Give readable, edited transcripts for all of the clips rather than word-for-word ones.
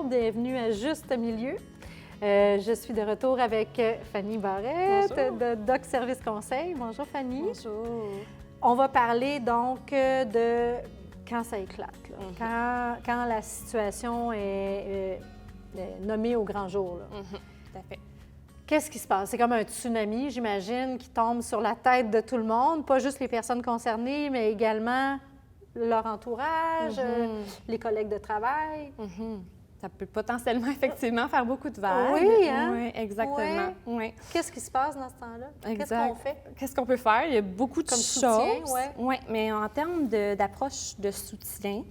bienvenue à Juste Milieu. Je suis de retour avec Fanny Barrette de Doc Service Conseil. Bonjour Fanny. Bonjour. On va parler donc de quand ça éclate, là. Quand la situation est nommée au grand jour. Là. Tout à fait. Qu'est-ce qui se passe? C'est comme un tsunami, j'imagine, qui tombe sur la tête de tout le monde, pas juste les personnes concernées, mais également leur entourage, les collègues de travail. Ça peut potentiellement, effectivement, faire beaucoup de vagues. Oui, hein? Oui, exactement. Oui. Oui. Qu'est-ce qui se passe dans ce temps-là? Qu'est-ce qu'on fait? Qu'est-ce qu'on peut faire? Il y a beaucoup de Comme choses. soutien, Oui, mais en termes d'approche de soutien,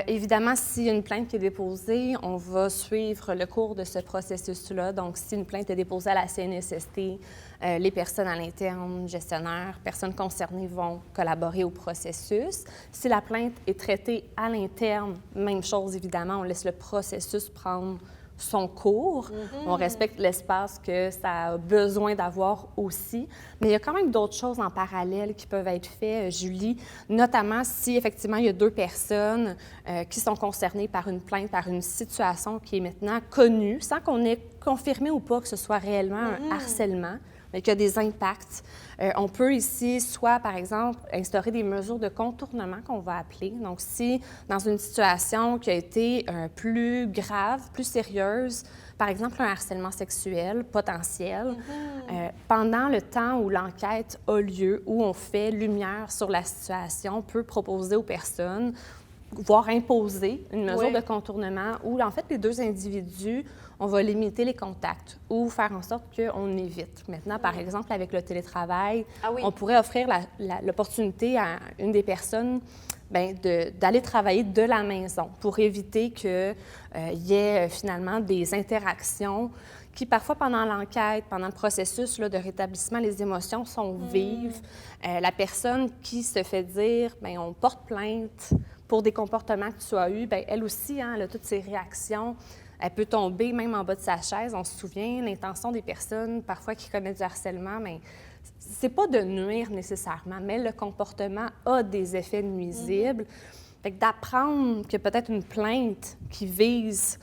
évidemment, s'il y a une plainte qui est déposée, on va suivre le cours de ce processus-là. Donc, si une plainte est déposée à la CNSST, les personnes à l'interne, gestionnaires, personnes concernées vont collaborer au processus. Si la plainte est traitée à l'interne, même chose, évidemment, on laisse le processus prendre son cours. On respecte l'espace que ça a besoin d'avoir aussi. Mais il y a quand même d'autres choses en parallèle qui peuvent être faites, Julie, notamment si effectivement il y a deux personnes qui sont concernées par une plainte, par une situation qui est maintenant connue, sans qu'on ait confirmé ou pas que ce soit réellement un harcèlement, mais qu'il y a des impacts. On peut ici, soit, par exemple, instaurer des mesures de contournement qu'on va appeler. Donc, si dans une situation qui a été plus grave, plus sérieuse, par exemple un harcèlement sexuel potentiel, pendant le temps où l'enquête a lieu, où on fait lumière sur la situation, on peut proposer aux personnes, voire imposer une mesure de contournement où, en fait, les deux individus, on va limiter les contacts ou faire en sorte qu'on évite. Maintenant, par exemple, avec le télétravail, on pourrait offrir l'opportunité à une des personnes d'aller travailler de la maison pour éviter qu'il y ait finalement des interactions qui, parfois, pendant l'enquête, pendant le processus là, de rétablissement, les émotions sont vives. La personne qui se fait dire « on porte plainte », pour des comportements que tu as eus, bien, elle aussi, hein, elle a toutes ses réactions. Elle peut tomber même en bas de sa chaise. On se souvient, l'intention des personnes, parfois, qui commettent du harcèlement, mais c'est pas de nuire nécessairement, mais le comportement a des effets nuisibles. Fait que d'apprendre que peut-être une plainte qui vise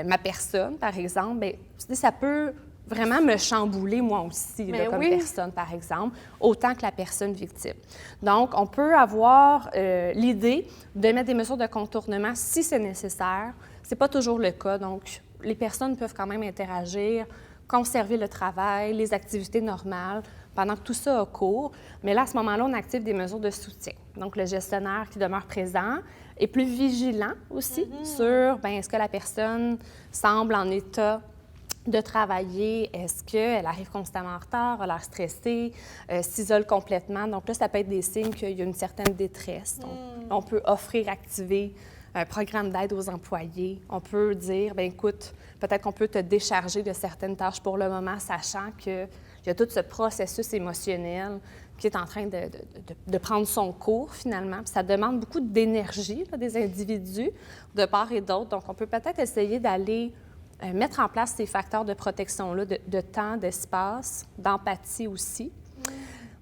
ma personne, par exemple, bien, ça peut vraiment me chambouler, moi aussi, là, comme personne, par exemple, autant que la personne victime. Donc, on peut avoir l'idée de mettre des mesures de contournement si c'est nécessaire. C'est pas toujours le cas. Donc, les personnes peuvent quand même interagir, conserver le travail, les activités normales, pendant que tout ça a cours. Mais là, à ce moment-là, on active des mesures de soutien. Donc, le gestionnaire qui demeure présent est plus vigilant aussi sur, est-ce que la personne semble en état de travailler, est-ce qu'elle arrive constamment en retard, a l'air stressée, s'isole complètement. Donc là, ça peut être des signes qu'il y a une certaine détresse. Donc, on peut offrir, activer un programme d'aide aux employés. On peut dire, écoute, peut-être qu'on peut te décharger de certaines tâches pour le moment, sachant qu'il y a tout ce processus émotionnel qui est en train de prendre son cours, finalement. Puis ça demande beaucoup d'énergie là, des individus, de part et d'autre. Donc, on peut peut-être essayer d'aller mettre en place ces facteurs de protection-là, de temps, d'espace, d'empathie aussi.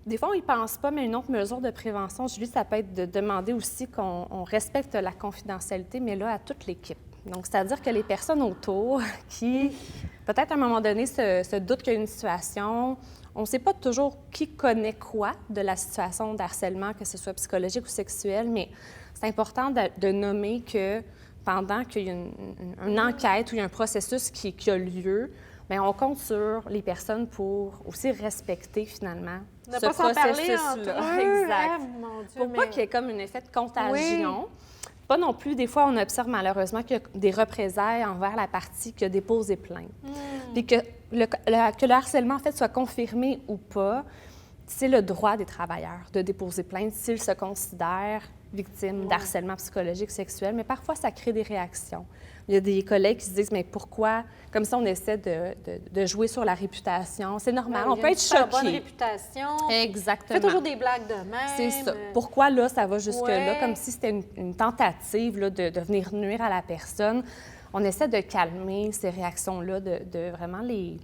Des fois, on n'y pense pas, mais une autre mesure de prévention, Julie, ça peut être de demander aussi qu'on respecte la confidentialité, mais là, à toute l'équipe. Donc, c'est-à-dire que les personnes autour qui, peut-être à un moment donné, se doutent qu'il y a une situation, on ne sait pas toujours qui connaît quoi de la situation d'harcèlement, que ce soit psychologique ou sexuel, mais c'est important de nommer que pendant qu'il y a une enquête ou il y a un processus qui a lieu, bien, on compte sur les personnes pour aussi respecter, finalement ce processus-là. Exact. Pour pas qu'il y ait comme un effet de contagion. Pas non plus, des fois, on observe malheureusement qu'il y a des représailles envers la partie qui a déposé plainte. Puis que le harcèlement, en fait, soit confirmé ou pas, c'est le droit des travailleurs de déposer plainte s'ils se considèrent victimes d'harcèlement psychologique, sexuel, mais parfois, ça crée des réactions. Il y a des collègues qui se disent, mais pourquoi? Comme ça, on essaie de jouer sur la réputation. C'est normal, on peut être choqué. Bonne réputation. Exactement. On fait toujours des blagues de même. C'est ça. Pourquoi là, ça va jusque-là, comme si c'était une tentative là, de venir nuire à la personne. On essaie de calmer ces réactions-là, de vraiment les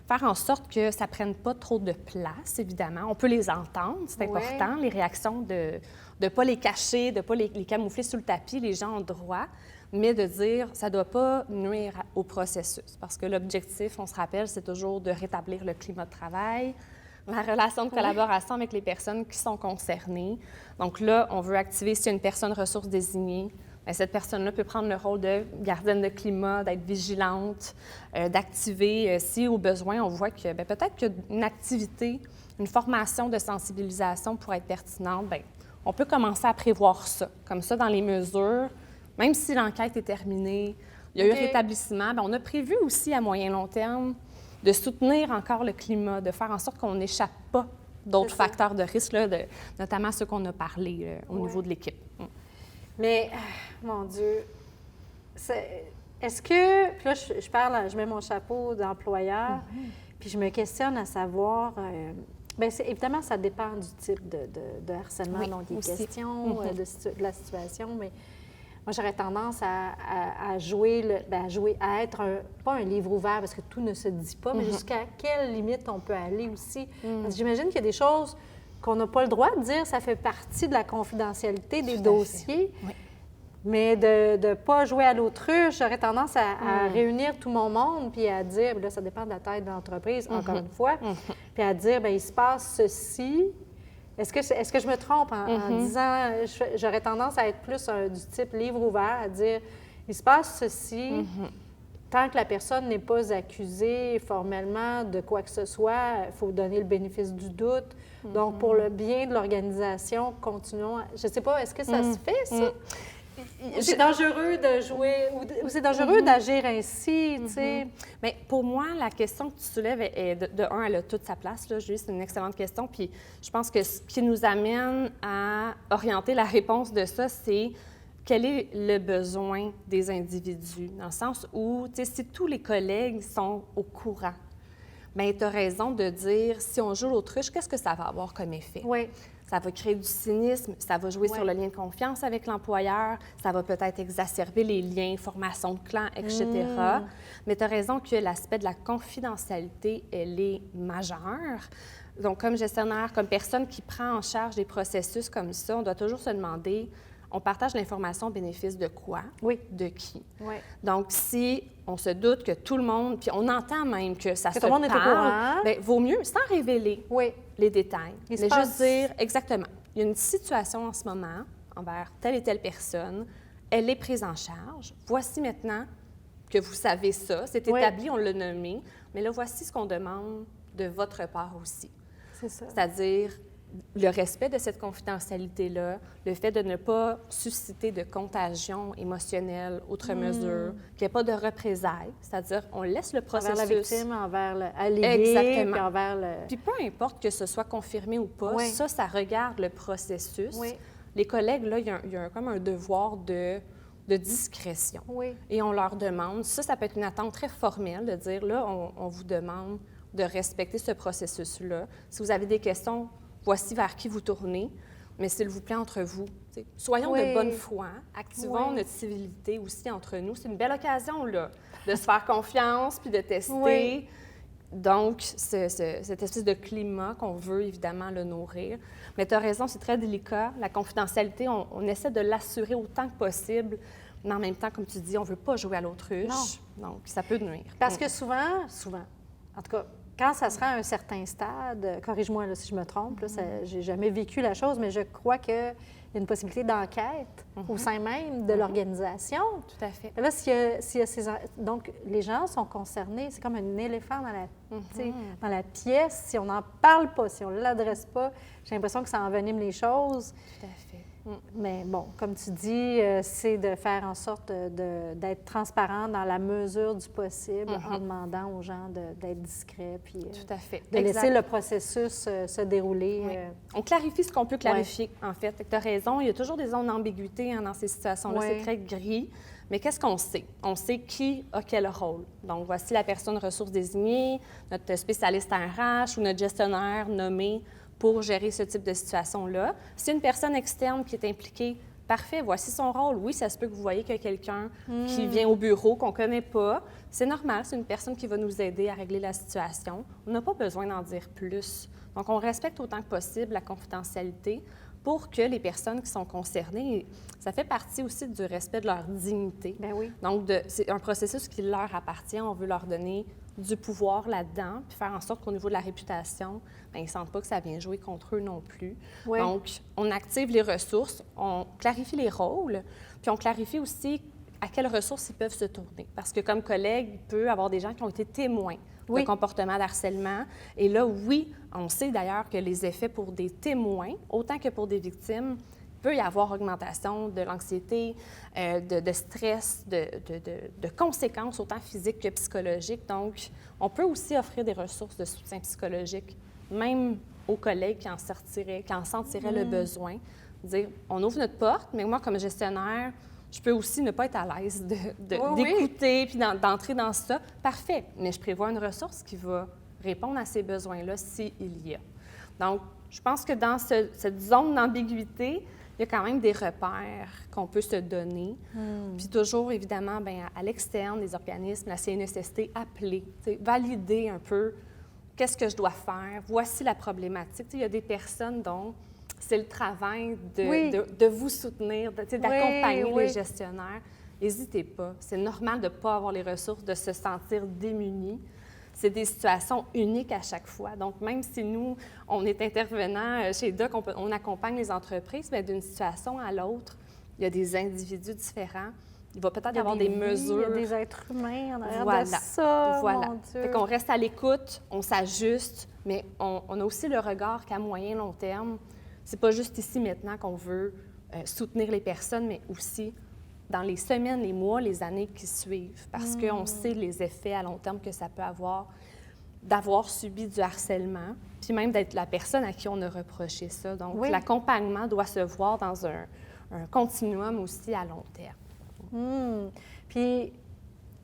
faire en sorte que ça ne prenne pas trop de place, évidemment. On peut les entendre, c'est important, les réactions de ne pas les cacher, de ne pas les camoufler sous le tapis. Les gens ont droit mais de dire ça ne doit pas nuire au processus. Parce que l'objectif, on se rappelle, c'est toujours de rétablir le climat de travail, la relation de collaboration avec les personnes qui sont concernées. Donc là, on veut activer, s'il y a une personne ressource désignée, bien, cette personne-là peut prendre le rôle de gardienne de climat, d'être vigilante, d'activer, si au besoin, on voit que peut-être qu'une activité, une formation de sensibilisation pourrait être pertinente, bien, on peut commencer à prévoir ça. Comme ça, dans les mesures, même si l'enquête est terminée, il y a eu rétablissement, bien, on a prévu aussi à moyen long terme de soutenir encore le climat, de faire en sorte qu'on n'échappe pas d'autres facteurs de risque, là, notamment ceux qu'on a parlé au niveau de l'équipe. Mais, mon Dieu, est-ce que, puis là, je parle, je mets mon chapeau d'employeur, puis je me questionne à savoir, bien, évidemment, ça dépend du type de harcèlement dont il est question, de la situation, mais moi, j'aurais tendance à jouer, à être, pas un livre ouvert, parce que tout ne se dit pas, mais jusqu'à quelle limite on peut aller aussi. Parce que j'imagine qu'il y a des choses qu'on n'a pas le droit de dire, ça fait partie de la confidentialité des dossiers. Oui. Mais de ne pas jouer à l'autruche, j'aurais tendance à réunir tout mon monde puis à dire, là, ça dépend de la taille de l'entreprise, encore une fois, puis à dire, bien, il se passe ceci. Est-ce que je me trompe en disant, j'aurais tendance à être plus du type livre ouvert, à dire, il se passe ceci, tant que la personne n'est pas accusée formellement de quoi que ce soit, il faut donner le bénéfice du doute. Donc, pour le bien de l'organisation, continuons. Je ne sais pas, est-ce que ça se fait, ça? C'est dangereux de jouer, ou c'est dangereux d'agir ainsi, tu sais. Bien, pour moi, la question que tu soulèves est, de un, elle a toute sa place, là, Julie, c'est une excellente question. Puis je pense que ce qui nous amène à orienter la réponse de ça, c'est quel est le besoin des individus, dans le sens où, tu sais, si tous les collègues sont au courant, bien, tu as raison de dire, si on joue l'autruche, qu'est-ce que ça va avoir comme effet? Oui. Ça va créer du cynisme, ça va jouer sur le lien de confiance avec l'employeur, ça va peut-être exacerber les liens, formation de clan, etc. Mais tu as raison que l'aspect de la confidentialité, elle est majeure. Donc, comme gestionnaire, comme personne qui prend en charge des processus comme ça, on doit toujours se demander, on partage l'information au bénéfice de quoi? Oui. De qui? Oui. Donc, si on se doute que tout le monde, puis on entend même que ça se tout le monde est au courant, bien, vaut mieux, sans révéler les détails, mais juste dire exactement, il y a une situation en ce moment envers telle et telle personne, elle est prise en charge, voici maintenant que vous savez ça, c'est établi, on l'a nommé, mais là, voici ce qu'on demande de votre part aussi. C'est ça. C'est-à-dire le respect de cette confidentialité-là, le fait de ne pas susciter de contagion émotionnelle, outre mesure, qu'il n'y ait pas de représailles, c'est-à-dire on laisse le processus... Envers la victime, envers l'allégué, puis envers le... Puis peu importe que ce soit confirmé ou pas, ça regarde le processus. Oui. Les collègues, là, il y a comme un devoir de discrétion. Oui. Et on leur demande, ça peut être une attente très formelle de dire, là, on vous demande de respecter ce processus-là. Si vous avez des questions, voici vers qui vous tournez, mais s'il vous plaît, entre vous, soyons de bonne foi, activons notre civilité aussi entre nous. C'est une belle occasion, là, de se faire confiance puis de tester. Oui. Donc, cette espèce de climat qu'on veut, évidemment, le nourrir. Mais tu as raison, c'est très délicat. La confidentialité, on essaie de l'assurer autant que possible, mais en même temps, comme tu dis, on ne veut pas jouer à l'autruche. Non. Donc, ça peut nuire. Parce que souvent, en tout cas, quand ça sera à un certain stade, corrige-moi là, si je me trompe, je n'ai jamais vécu la chose, mais je crois qu'il y a une possibilité d'enquête au sein même de l'organisation. Tout à fait. Et là, donc, les gens sont concernés, c'est comme un éléphant dans la pièce. Si on n'en parle pas, si on ne l'adresse pas, j'ai l'impression que ça envenime les choses. Tout à fait. Mais bon, comme tu dis, c'est de faire en sorte d'être transparent dans la mesure du possible en demandant aux gens d'être discrets puis tout à fait. De laisser le processus se dérouler. Oui. On clarifie ce qu'on peut clarifier, en fait. Tu as raison, il y a toujours des zones d'ambiguïté dans ces situations-là, c'est très gris. Mais qu'est-ce qu'on sait? On sait qui a quel rôle. Donc, voici la personne ressource désignée, notre spécialiste en RH ou notre gestionnaire nommé pour gérer ce type de situation-là. Si une personne externe qui est impliquée, parfait, voici son rôle. Oui, ça se peut que vous voyez qu'il y a quelqu'un qui vient au bureau, qu'on ne connaît pas. C'est normal, c'est une personne qui va nous aider à régler la situation. On n'a pas besoin d'en dire plus. Donc, on respecte autant que possible la confidentialité. pour que les personnes qui sont concernées, ça fait partie aussi du respect de leur dignité. Ben oui. Donc, c'est un processus qui leur appartient. On veut leur donner du pouvoir là-dedans, puis faire en sorte qu'au niveau de la réputation, bien, ils ne sentent pas que ça vient jouer contre eux non plus. Oui. Donc, on active les ressources, on clarifie les rôles, puis on clarifie aussi à quelles ressources ils peuvent se tourner. Parce que comme collègue, il peut y avoir des gens qui ont été témoins de comportements d'harcèlement. Et là, oui, on sait d'ailleurs que les effets pour des témoins, autant que pour des victimes, il peut y avoir augmentation de l'anxiété, de stress, de conséquences autant physiques que psychologiques. Donc, on peut aussi offrir des ressources de soutien psychologique, même aux collègues qui en sentiraient le besoin. Dire, on ouvre notre porte, mais moi, comme gestionnaire, je peux aussi ne pas être à l'aise d'écouter puis d'entrer dans ça. Parfait, mais je prévois une ressource qui va répondre à ces besoins-là s'il y a. Donc, je pense que dans cette zone d'ambiguïté, il y a quand même des repères qu'on peut se donner. Puis toujours, évidemment, bien, à l'externe, les organismes, la CNESST, appeler, valider un peu qu'est-ce que je dois faire, voici la problématique. Il y a des personnes dont c'est le travail de vous soutenir, d'accompagner les gestionnaires. N'hésitez pas. C'est normal de ne pas avoir les ressources, de se sentir démunis. C'est des situations uniques à chaque fois. Donc, même si nous, on est intervenant chez DOC, on accompagne les entreprises, bien, d'une situation à l'autre, il y a des individus différents. Il va peut-être y avoir des mesures. Il y a des êtres humains en arrière de ça, mon Dieu. Fait qu'on reste à l'écoute, on s'ajuste, mais on a aussi le regard qu'à moyen long terme, c'est pas juste ici maintenant qu'on veut soutenir les personnes, mais aussi dans les semaines, les mois, les années qui suivent, parce qu'on sait les effets à long terme que ça peut avoir d'avoir subi du harcèlement, puis même d'être la personne à qui on a reproché ça. Donc, l'accompagnement doit se voir dans un continuum aussi à long terme. Puis,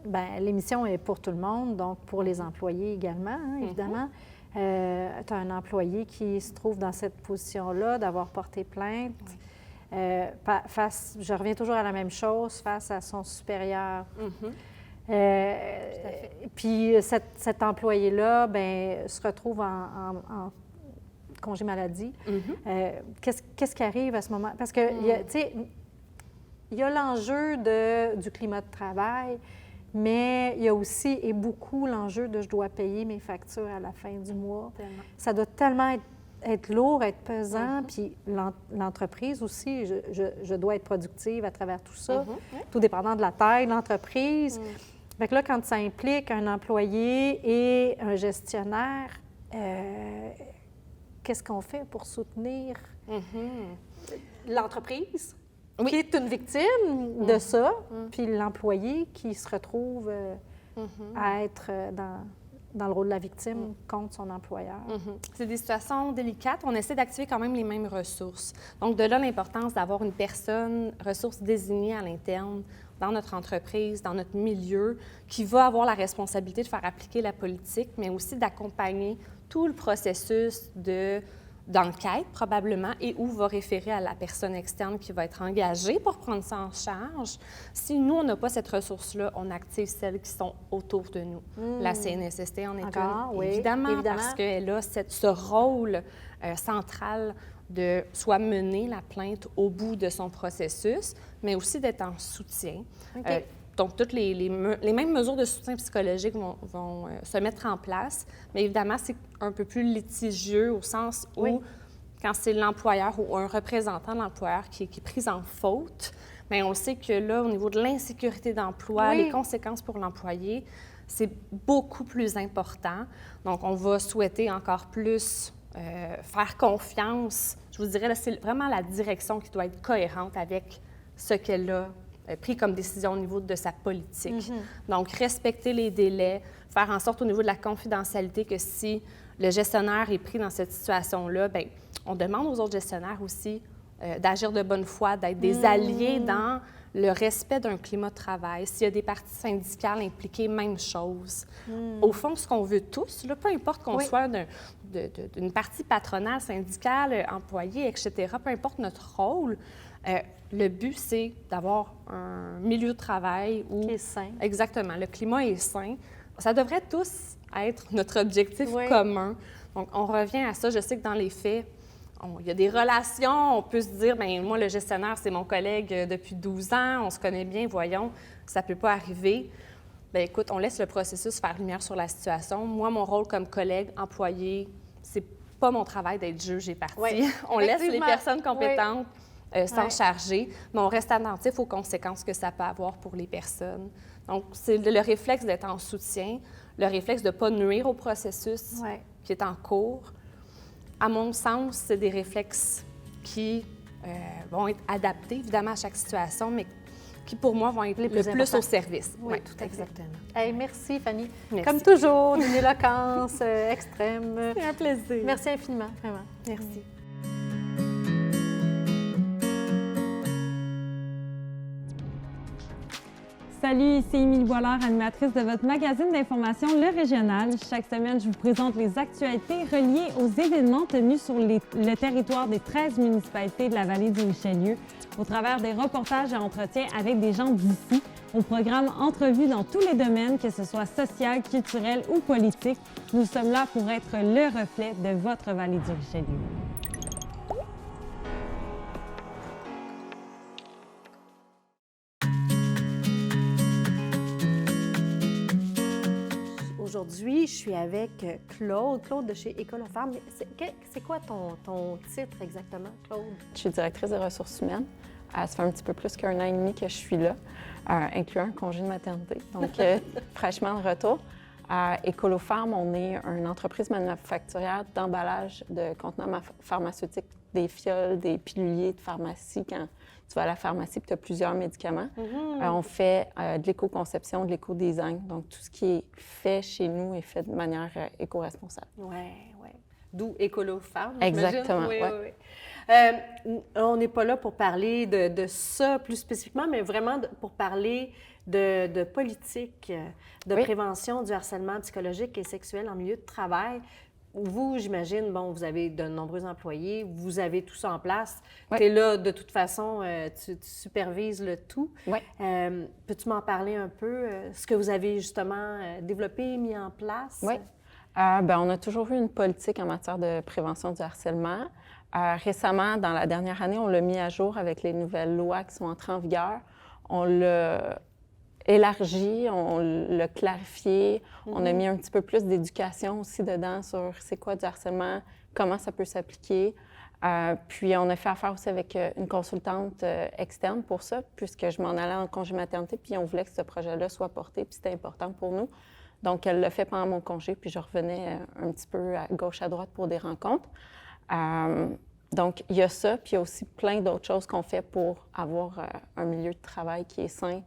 bien, l'émission est pour tout le monde, donc pour les employés également, évidemment. Tu as un employé qui se trouve dans cette position-là, d'avoir porté plainte. Je reviens toujours à la même chose, face à son supérieur. Puis cet employé-là, bien, se retrouve en congé maladie. Qu'est-ce qui arrive à ce moment? Parce que, tu sais, il y a l'enjeu du climat de travail, mais il y a aussi, et beaucoup, l'enjeu de je dois payer mes factures à la fin du mois. Tellement. Ça doit tellement être lourd, être pesant, puis l'entreprise aussi, je dois être productive à travers tout ça, tout dépendant de la taille de l'entreprise. Fait que là, quand ça implique un employé et un gestionnaire, qu'est-ce qu'on fait pour soutenir l'entreprise? Qui est une victime de ça, puis l'employé qui se retrouve à être dans le rôle de la victime contre son employeur. C'est des situations délicates. On essaie d'activer quand même les mêmes ressources. Donc, de là, l'importance d'avoir une personne, ressource désignée à l'interne, dans notre entreprise, dans notre milieu, qui va avoir la responsabilité de faire appliquer la politique, mais aussi d'accompagner tout le processus d'enquête, probablement, et où va référer à la personne externe qui va être engagée pour prendre ça en charge. Si nous, on n'a pas cette ressource-là, on active celles qui sont autour de nous. La CNESST en est une, évidemment, parce qu'elle a ce rôle central de soit mener la plainte au bout de son processus, mais aussi d'être en soutien. Donc, toutes les mêmes mesures de soutien psychologique vont se mettre en place, mais évidemment, c'est un peu plus litigieux au sens où, quand c'est l'employeur ou un représentant de l'employeur qui est pris en faute, bien, on sait que là, au niveau de l'insécurité d'emploi, les conséquences pour l'employé, c'est beaucoup plus important. Donc, on va souhaiter encore plus faire confiance. Je vous dirais, là, c'est vraiment la direction qui doit être cohérente avec ce qu'elle a pris comme décision au niveau de sa politique. Donc, respecter les délais, faire en sorte au niveau de la confidentialité que si le gestionnaire est pris dans cette situation-là, bien, on demande aux autres gestionnaires aussi d'agir de bonne foi, d'être des alliés dans le respect d'un climat de travail. S'il y a des parties syndicales impliquées, même chose. Au fond, ce qu'on veut tous, là, peu importe qu'on soit d'une partie patronale, syndicale, employée, etc., peu importe notre rôle, le but, c'est d'avoir un milieu de travail où... Qui est sain. Exactement. Le climat est sain. Ça devrait tous être notre objectif commun. Donc, on revient à ça. Je sais que dans les faits, il y a des relations, on peut se dire, bien, moi, le gestionnaire, c'est mon collègue depuis 12 ans, on se connaît bien, voyons, ça ne peut pas arriver. Bien, écoute, on laisse le processus faire lumière sur la situation. Moi, mon rôle comme collègue, employé, c'est pas mon travail d'être juge et partie. Oui, on laisse les personnes compétentes s'en Oui. charger, mais on reste attentif aux conséquences que ça peut avoir pour les personnes. Donc, c'est le réflexe d'être en soutien, le réflexe de ne pas nuire au processus qui est en cours. À mon sens, c'est des réflexes qui vont être adaptés, évidemment, à chaque situation, mais qui, pour moi, vont être le plus au service. Oui, tout à fait. Exactement. Hey, merci, Fanny. Merci. Comme toujours, d'une éloquence extrême. C'est un plaisir. Merci infiniment, vraiment. Merci. Salut, ici Émilie Boilard, animatrice de votre magazine d'information Le Régional. Chaque semaine, je vous présente les actualités reliées aux événements tenus sur le territoire des 13 municipalités de la vallée du Richelieu au travers des reportages et entretiens avec des gens d'ici. Au programme Entrevues dans tous les domaines, que ce soit social, culturel ou politique, nous sommes là pour être le reflet de votre vallée du Richelieu. Aujourd'hui, je suis avec Claude de chez École aux femmes. C'est quoi ton titre exactement, Claude? Je suis directrice des ressources humaines. Ça fait un petit peu plus qu'un an et demi que je suis là, incluant un congé de maternité. Donc, fraîchement de retour. École aux femmes, on est une entreprise manufacturière d'emballage de contenants pharmaceutiques, des fioles, des piluliers de pharmacie. Quand tu vas à la pharmacie et tu as plusieurs médicaments, on fait de l'éco-conception, de l'éco-design. Donc, tout ce qui est fait chez nous est fait de manière éco-responsable. Oui. D'où École aux femmes, exactement, oui. On n'est pas là pour parler de ça plus spécifiquement, mais vraiment pour parler de politique, de prévention du harcèlement psychologique et sexuel en milieu de travail. Vous, j'imagine, vous avez de nombreux employés, vous avez tout ça en place. Tu es là, de toute façon, tu supervises le tout. Peux-tu m'en parler un peu, ce que vous avez justement développé, mis en place? Oui. On a toujours eu une politique en matière de prévention du harcèlement. Récemment, dans la dernière année, on l'a mis à jour avec les nouvelles lois qui sont entrées en vigueur. On l'a élargi, on l'a clarifié. On a mis un petit peu plus d'éducation aussi dedans sur c'est quoi du harcèlement, comment ça peut s'appliquer. Puis on a fait affaire aussi avec une consultante externe pour ça, puisque je m'en allais en congé maternité, puis on voulait que ce projet-là soit porté, puis c'était important pour nous. Donc, elle l'a fait pendant mon congé, puis je revenais un petit peu à gauche, à droite pour des rencontres. Donc, il y a ça, puis il y a aussi plein d'autres choses qu'on fait pour avoir un milieu de travail qui est sain,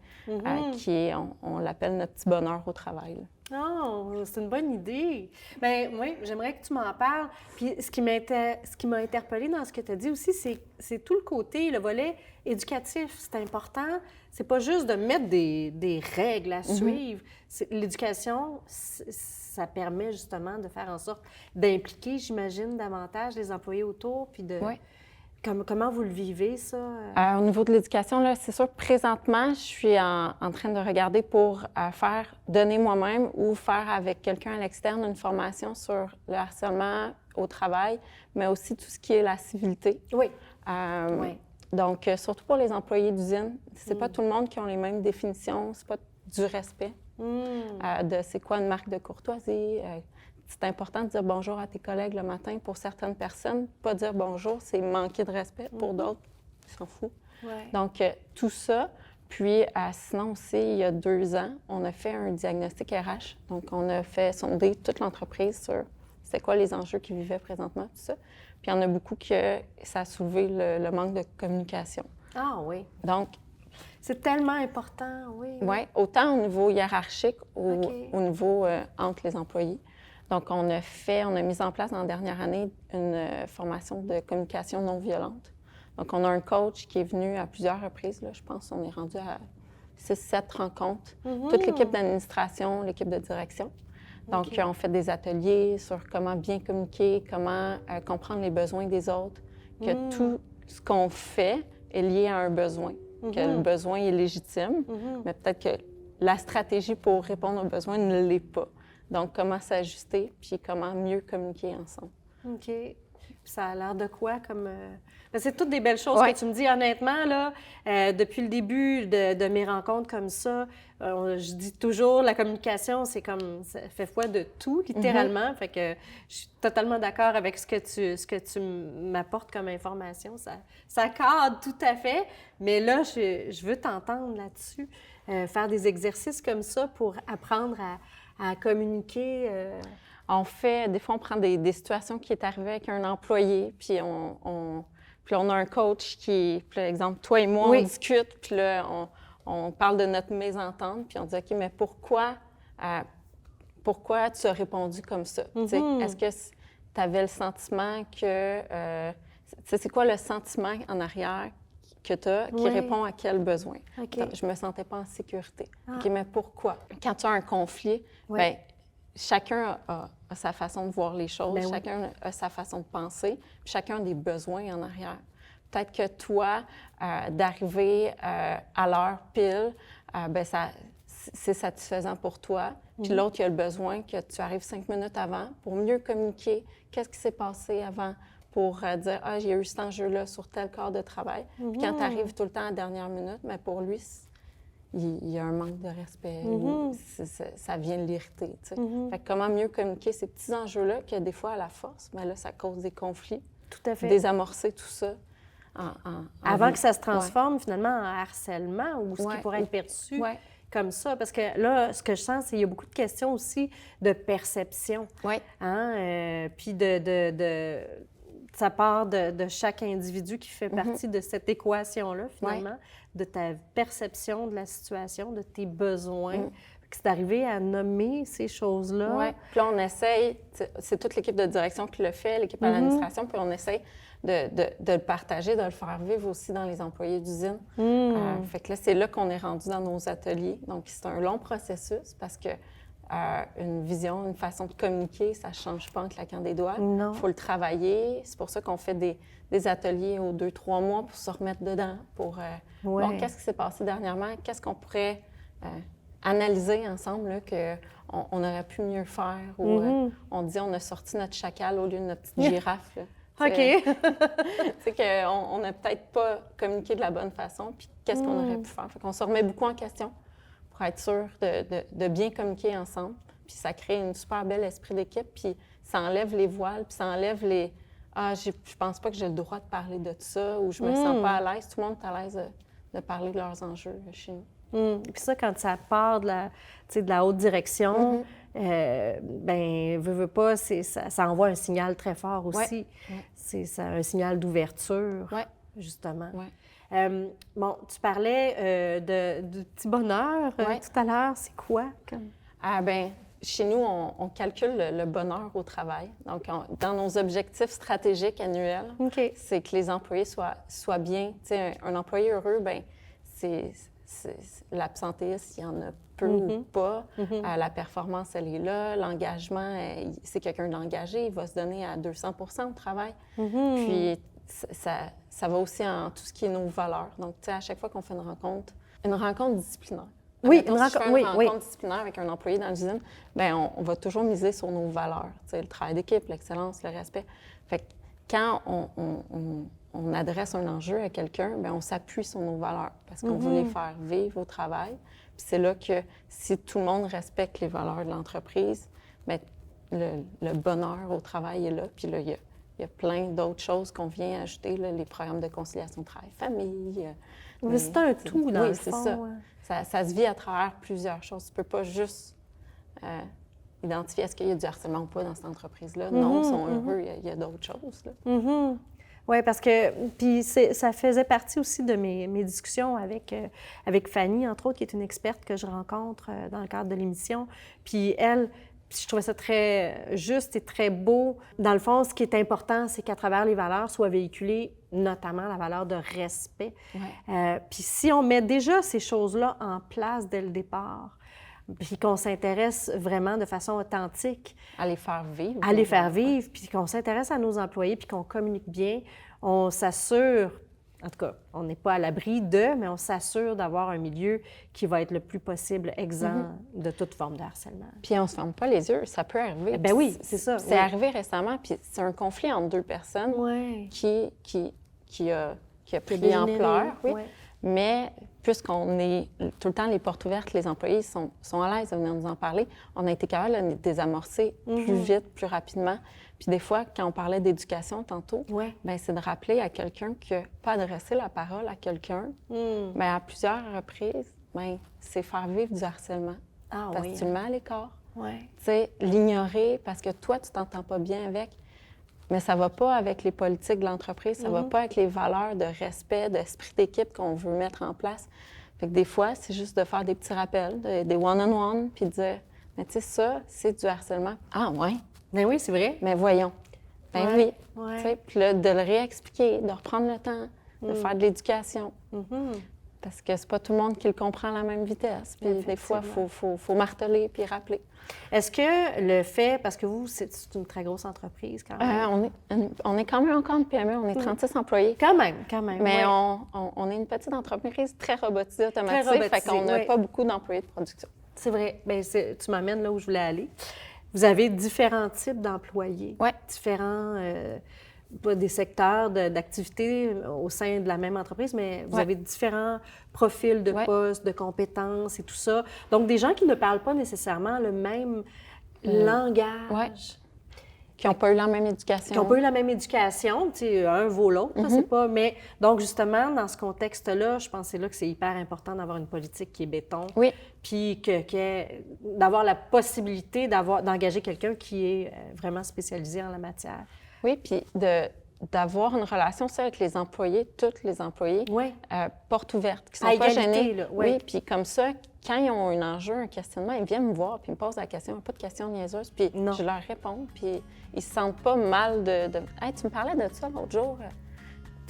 qui est, on l'appelle notre petit bonheur au travail. Oh, c'est une bonne idée. Bien, oui, j'aimerais que tu m'en parles. Puis ce qui m'a interpellée dans ce que tu as dit aussi, c'est tout le côté, le volet éducatif. C'est important. C'est pas juste de mettre des règles à suivre. L'éducation, ça permet justement de faire en sorte d'impliquer, j'imagine, davantage les employés autour, puis de... Comment vous le vivez, ça? Au niveau de l'éducation, là, c'est sûr, présentement, je suis en train de regarder pour donner moi-même ou faire avec quelqu'un à l'externe une formation sur le harcèlement au travail, mais aussi tout ce qui est la civilité. Oui. Donc, surtout pour les employés d'usine, c'est pas tout le monde qui a les mêmes définitions, c'est pas du respect de c'est quoi une marque de courtoisie. C'est important de dire bonjour à tes collègues le matin. Pour certaines personnes, pas dire bonjour, c'est manquer de respect. Pour d'autres, ils s'en foutent. Donc, tout ça. Puis, sinon aussi, il y a 2 ans, on a fait un diagnostic RH. Donc, on a fait sonder toute l'entreprise sur c'est quoi les enjeux qu'ils vivaient présentement, tout ça. Puis, il y en a beaucoup que ça a soulevé le manque de communication. Ah oui. Donc, c'est tellement important, oui. Oui, autant au niveau hiérarchique ou au niveau entre les employés. Donc, on a mis en place dans la dernière année une formation de communication non violente. Donc, on a un coach qui est venu à plusieurs reprises. Là, je pense qu'on est rendu à 6-7 rencontres. Toute l'équipe d'administration, l'équipe de direction. Donc, on fait des ateliers sur comment bien communiquer, comment comprendre les besoins des autres, que tout ce qu'on fait est lié à un besoin, que le besoin est légitime, mais peut-être que la stratégie pour répondre aux besoins ne l'est pas. Donc, comment s'ajuster, puis comment mieux communiquer ensemble. OK. Ça a l'air de quoi comme... Ben, c'est toutes des belles choses Ouais. que tu me dis. Honnêtement, là, depuis le début de mes rencontres comme ça, je dis toujours, la communication, c'est comme... Ça fait foi de tout, littéralement. Fait que je suis totalement d'accord avec ce que tu m'apportes comme information. Ça cadre tout à fait. Mais là, je veux t'entendre là-dessus. Faire des exercices comme ça pour apprendre à communiquer... On fait, des fois, on prend des situations qui est arrivées avec un employé, puis puis là, on a un coach qui, par exemple, toi et moi, Oui. on discute, puis là, on parle de notre mésentente, puis on dit, OK, mais pourquoi tu as répondu comme ça? Tu sais, est-ce que tu avais le sentiment que... tu sais, c'est quoi le sentiment en arrière que tu as qui Oui. répond à quel besoin? OK. Je me sentais pas en sécurité. Ah. OK, mais pourquoi? Quand tu as un conflit, Oui. bien, chacun a sa façon de voir les choses, Ben oui. chacun a sa façon de penser, puis chacun a des besoins en arrière. Peut-être que toi, d'arriver à l'heure pile, ben c'est satisfaisant pour toi. Puis l'autre, il a le besoin que tu arrives 5 minutes avant pour mieux communiquer qu'est-ce qui s'est passé avant, pour dire « Ah, j'ai eu cet enjeu-là sur tel corps de travail. Puis quand tu arrives tout le temps à la dernière minute, mais pour lui, il y a un manque de respect, ou ça vient de l'irriter. Tu sais. Fait que comment mieux communiquer ces petits enjeux-là que des fois, à la force, mais là, ça cause des conflits. Tout à fait. Désamorcer tout ça. Avant que ça se transforme finalement en harcèlement ou ce qui Ouais. pourrait être perçu Ouais. comme ça. Parce que là, ce que je sens, c'est qu'il y a beaucoup de questions aussi de perception. Oui. Hein? Puis ça part de chaque individu qui fait partie de cette équation-là, finalement, de ta perception de la situation, de tes besoins. C'est d'arriver à nommer ces choses-là. Oui. Puis là, on essaye, c'est toute l'équipe de direction qui le fait, l'équipe à l'administration, puis on essaye de le partager, de le faire vivre aussi dans les employés d'usine. Fait que là, c'est là qu'on est rendu dans nos ateliers. Donc, c'est un long processus parce que une vision, une façon de communiquer, ça ne change pas en claquant des doigts. Non. Il faut le travailler. C'est pour ça qu'on fait des ateliers aux 2-3 mois pour se remettre dedans, pour bon, qu'est-ce qui s'est passé dernièrement, qu'est-ce qu'on pourrait analyser ensemble, là, qu'on aurait pu mieux faire. Ou on dit on a sorti notre chacal au lieu de notre petite girafe. Là. OK. C'est qu'on n'a peut-être pas communiqué de la bonne façon, puis qu'est-ce qu'on aurait pu faire. Fait qu'on se remet beaucoup en question pour être sûr de bien communiquer ensemble. Puis ça crée une super belle esprit d'équipe, puis ça enlève les voiles, puis ça enlève les « Ah, je pense pas que j'ai le droit de parler de ça » ou « Je me sens pas à l'aise ». Tout le monde est à l'aise de parler de leurs enjeux chez nous. Puis ça, quand ça part de la haute direction, ben veux pas, ça envoie un signal très fort aussi. C'est un signal d'ouverture, justement. Bon, tu parlais du petit bonheur tout à l'heure. C'est quoi? Ah ben, chez nous, on calcule le bonheur au travail. Donc, dans nos objectifs stratégiques annuels, c'est que les employés soient bien. Tu sais, un employé heureux, ben l'absentéisme, il y en a peu ou pas. La performance, elle est là. L'engagement, c'est quelqu'un d'engagé. Il va se donner à 200 % au travail. Puis, ça va aussi en tout ce qui est nos valeurs. Donc, tu sais, à chaque fois qu'on fait une rencontre disciplinaire. Oui, une rencontre disciplinaire avec un employé dans l'usine, bien, on va toujours miser sur nos valeurs. Tu sais, le travail d'équipe, l'excellence, le respect. Fait que quand on adresse un enjeu à quelqu'un, bien, on s'appuie sur nos valeurs parce qu'on veut les faire vivre au travail. Puis c'est là que si tout le monde respecte les valeurs de l'entreprise, bien, le bonheur au travail est là. Puis là, il y a plein d'autres choses qu'on vient ajouter, là, les programmes de conciliation travail-famille. C'est un tout, dans le fond. Oui, c'est ça. Ça se vit à travers plusieurs choses. Tu ne peux pas juste identifier est-ce qu'il y a du harcèlement ou pas dans cette entreprise-là. Non, ils sont heureux, il y a d'autres choses. Oui, parce que puis ça faisait partie aussi de mes discussions avec Fanny, entre autres, qui est une experte que je rencontre dans le cadre de l'émission. Puis elle, je trouvais ça très juste et très beau. Dans le fond, ce qui est important, c'est qu'à travers les valeurs soit véhiculée notamment la valeur de respect. Puis si on met déjà ces choses-là en place dès le départ, puis qu'on s'intéresse vraiment de façon authentique. À les faire vivre. À les faire vivre, puis qu'on s'intéresse à nos employés, puis qu'on communique bien, on s'assure en tout cas, on n'est pas à l'abri mais on s'assure d'avoir un milieu qui va être le plus possible exempt de toute forme de harcèlement. Puis on se ferme pas les yeux, ça peut arriver. Ben oui, c'est ça. C'est arrivé récemment, puis c'est un conflit entre deux personnes qui a pris ampleur. Oui. Ouais. Mais puisqu'on est tout le temps les portes ouvertes, les employés sont à l'aise de venir nous en parler, on a été capable de les désamorcer plus vite, plus rapidement. Puis des fois, quand on parlait d'éducation tantôt, bien, c'est de rappeler à quelqu'un que pas adresser la parole à quelqu'un, bien, à plusieurs reprises, bien, c'est faire vivre du harcèlement. Parce que tu le mets à l'écart. Tu sais, l'ignorer parce que toi, tu t'entends pas bien avec. Mais ça ne va pas avec les politiques de l'entreprise, ça ne va pas avec les valeurs de respect, d'esprit d'équipe qu'on veut mettre en place. Fait que des fois, c'est juste de faire des petits rappels, des one-on-one, puis de dire, mais tu sais, ça, c'est du harcèlement. Ah, ouais. Ben oui, c'est vrai. Mais voyons. Ben oui. Ouais. Tu sais, puis là, de le réexpliquer, de reprendre le temps, de faire de l'éducation. Parce que c'est pas tout le monde qui le comprend à la même vitesse. Puis des fois, il faut marteler puis rappeler. Est-ce que le fait, parce que vous, c'est une très grosse entreprise quand même. On est quand même encore une PME, on est 36 employés. Quand même. Mais on est une petite entreprise très robotisée, automatisée, fait qu'on n'a pas beaucoup d'employés de production. C'est vrai. Bien, tu m'amènes là où je voulais aller. Vous avez différents types d'employés. Différents... pas des secteurs d'activité au sein de la même entreprise, mais vous avez différents profils de postes, de compétences et tout ça. Donc, des gens qui ne parlent pas nécessairement le même langage. Qui n'ont pas eu la même éducation. Qui n'ont pas eu la même éducation. Tu sais, un vaut l'autre, c'est pas... Mais donc, justement, dans ce contexte-là, je pense que c'est là que c'est hyper important d'avoir une politique qui est béton. Puis d'avoir la possibilité d'engager quelqu'un qui est vraiment spécialisé en la matière. Oui, puis d'avoir une relation aussi avec les employés, tous les employés, porte ouverte, qui ne sont pas gênés. Oui, puis comme ça, quand ils ont un enjeu, un questionnement, ils viennent me voir, puis ils me posent la question, pas de questions niaiseuses, puis je leur réponds, puis ils se sentent pas mal de Hey, tu me parlais de ça l'autre jour,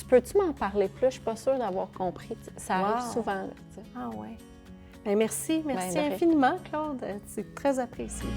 peux-tu m'en parler plus? Je suis pas sûre d'avoir compris. Ça arrive souvent. Là, Ah oui. Bien, merci infiniment, Claude. C'est très apprécié.